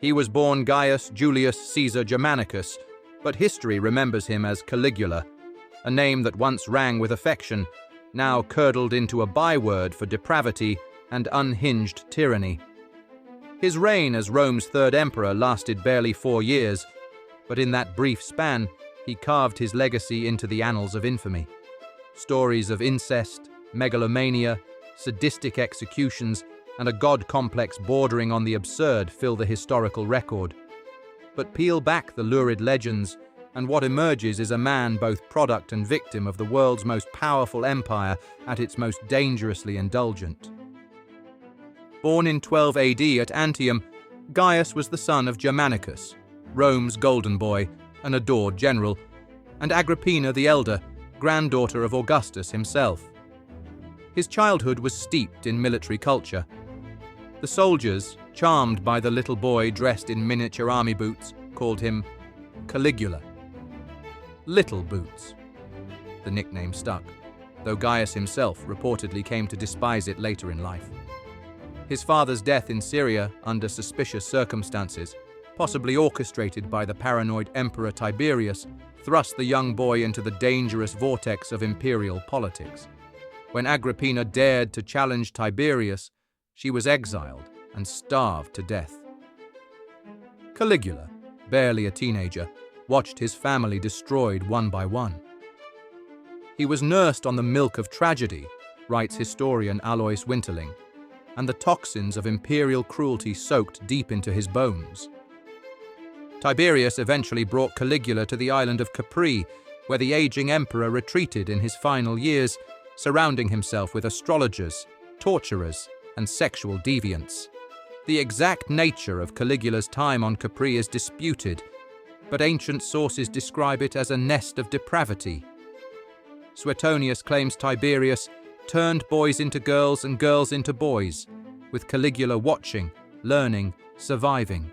He was born Gaius Julius Caesar Germanicus, but history remembers him as Caligula, a name that once rang with affection, now curdled into a byword for depravity and unhinged tyranny. His reign as Rome's third emperor lasted barely 4 years, but in that brief span, he carved his legacy into the annals of infamy. Stories of incest, megalomania, sadistic executions, and a god complex bordering on the absurd fill the historical record. But peel back the lurid legends, and what emerges is a man both product and victim of the world's most powerful empire at its most dangerously indulgent. Born in 12 AD at Antium, Gaius was the son of Germanicus, Rome's golden boy, an adored general, and Agrippina the Elder, granddaughter of Augustus himself. His childhood was steeped in military culture. The soldiers, charmed by the little boy dressed in miniature army boots, called him Caligula. Little Boots. The nickname stuck, though Gaius himself reportedly came to despise it later in life. His father's death in Syria under suspicious circumstances, possibly orchestrated by the paranoid Emperor Tiberius, thrust the young boy into the dangerous vortex of imperial politics. When Agrippina dared to challenge Tiberius, she was exiled and starved to death. Caligula, barely a teenager, watched his family destroyed one by one. He was nursed on the milk of tragedy, writes historian Alois Winterling, and the toxins of imperial cruelty soaked deep into his bones. Tiberius eventually brought Caligula to the island of Capri, where the aging emperor retreated in his final years, surrounding himself with astrologers, torturers, and sexual deviants. The exact nature of Caligula's time on Capri is disputed, but ancient sources describe it as a nest of depravity. Suetonius claims Tiberius turned boys into girls and girls into boys, with Caligula watching, learning, surviving.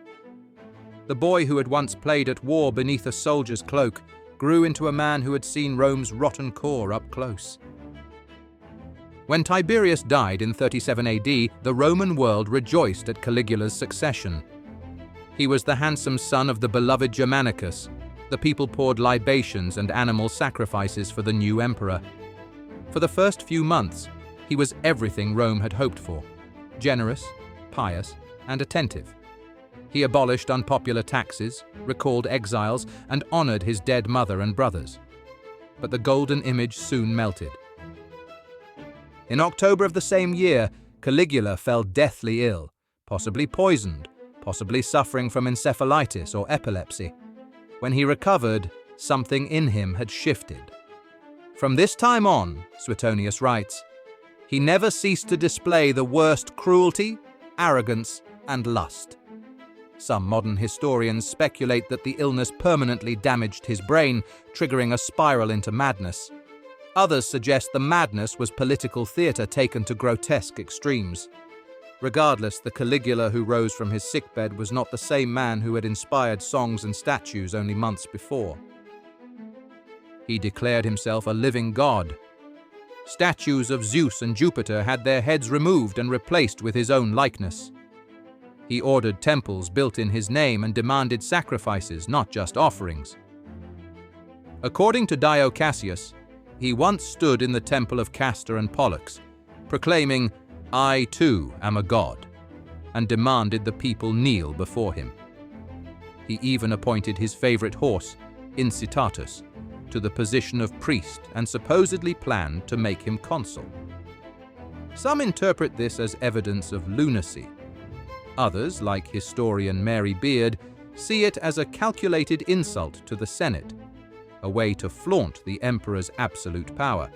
The boy who had once played at war beneath a soldier's cloak grew into a man who had seen Rome's rotten core up close. When Tiberius died in 37 AD, the Roman world rejoiced at Caligula's succession. He was the handsome son of the beloved Germanicus. The people poured libations and animal sacrifices for the new emperor. For the first few months, he was everything Rome had hoped for: generous, pious, and attentive. He abolished unpopular taxes, recalled exiles, and honored his dead mother and brothers. But the golden image soon melted. In October of the same year, Caligula fell deathly ill, possibly poisoned, possibly suffering from encephalitis or epilepsy. When he recovered, something in him had shifted. From this time on, Suetonius writes, he never ceased to display the worst cruelty, arrogance, and lust. Some modern historians speculate that the illness permanently damaged his brain, triggering a spiral into madness. Others suggest the madness was political theatre taken to grotesque extremes. Regardless, the Caligula who rose from his sickbed was not the same man who had inspired songs and statues only months before. He declared himself a living god. Statues of Zeus and Jupiter had their heads removed and replaced with his own likeness. He ordered temples built in his name and demanded sacrifices, not just offerings. According to Dio Cassius, he once stood in the temple of Castor and Pollux, proclaiming, "I too am a god," and demanded the people kneel before him. He even appointed his favorite horse, Incitatus, to the position of priest and supposedly planned to make him consul. Some interpret this as evidence of lunacy. Others, like historian Mary Beard, see it as a calculated insult to the Senate, a way to flaunt the emperor's absolute power.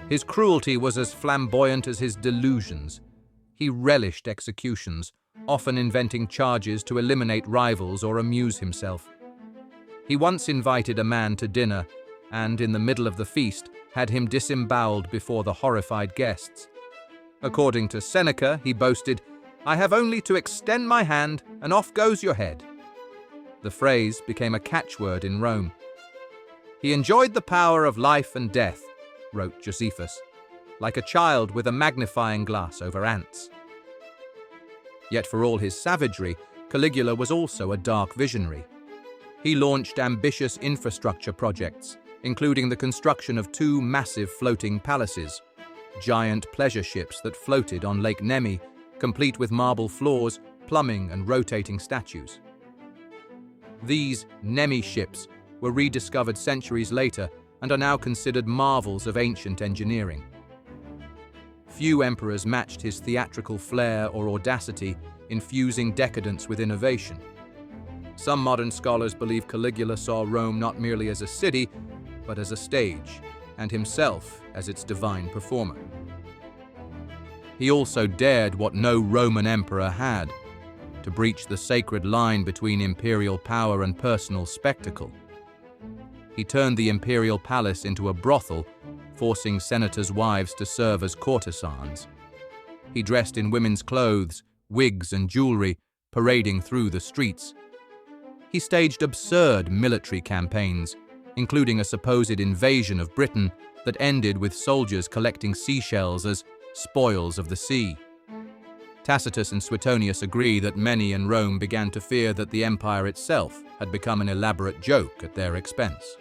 His cruelty was as flamboyant as his delusions. He relished executions, often inventing charges to eliminate rivals or amuse himself. He once invited a man to dinner and, in the middle of the feast, had him disemboweled before the horrified guests. According to Seneca, he boasted, "I have only to extend my hand and off goes your head." The phrase became a catchword in Rome. He enjoyed the power of life and death, wrote Josephus, like a child with a magnifying glass over ants. Yet for all his savagery, Caligula was also a dark visionary. He launched ambitious infrastructure projects, including the construction of 2 massive floating palaces, giant pleasure ships that floated on Lake Nemi, complete with marble floors, plumbing, and rotating statues. These Nemi ships were rediscovered centuries later and are now considered marvels of ancient engineering. Few emperors matched his theatrical flair or audacity, infusing decadence with innovation. Some modern scholars believe Caligula saw Rome not merely as a city, but as a stage, and himself as its divine performer. He also dared what no Roman emperor had, to breach the sacred line between imperial power and personal spectacle. He turned the imperial palace into a brothel, forcing senators' wives to serve as courtesans. He dressed in women's clothes, wigs, and jewelry, parading through the streets. He staged absurd military campaigns, including a supposed invasion of Britain that ended with soldiers collecting seashells as spoils of the sea. Tacitus and Suetonius agree that many in Rome began to fear that the empire itself had become an elaborate joke at their expense.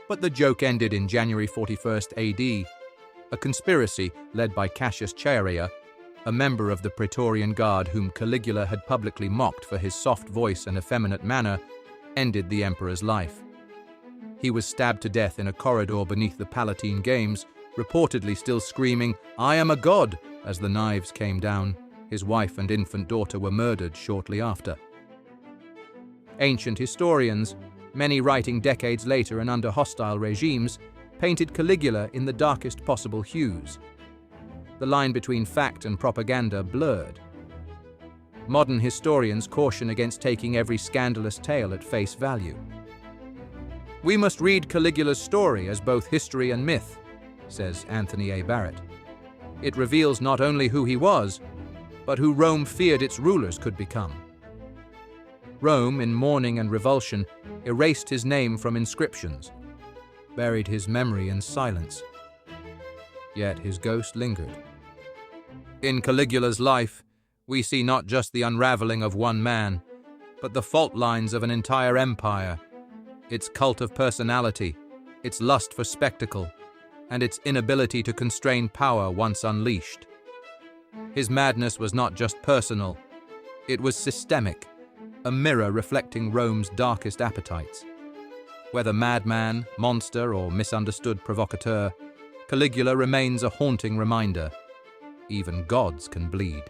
But the joke ended in January 41st AD. A conspiracy led by Cassius Chaerea, a member of the Praetorian Guard whom Caligula had publicly mocked for his soft voice and effeminate manner, ended the emperor's life. He was stabbed to death in a corridor beneath the Palatine Games, reportedly still screaming, "I am a god!" as the knives came down. His wife and infant daughter were murdered shortly after. Ancient historians, many writing decades later and under hostile regimes, painted Caligula in the darkest possible hues. The line between fact and propaganda blurred. Modern historians caution against taking every scandalous tale at face value. "We must read Caligula's story as both history and myth," says Anthony A. Barrett. "It reveals not only who he was, but who Rome feared its rulers could become." Rome, in mourning and revulsion, erased his name from inscriptions, buried his memory in silence. Yet his ghost lingered. In Caligula's life, we see not just the unraveling of one man, but the fault lines of an entire empire, its cult of personality, its lust for spectacle, and its inability to constrain power once unleashed. His madness was not just personal, it was systemic, a mirror reflecting Rome's darkest appetites. Whether madman, monster, or misunderstood provocateur, Caligula remains a haunting reminder. Even gods can bleed.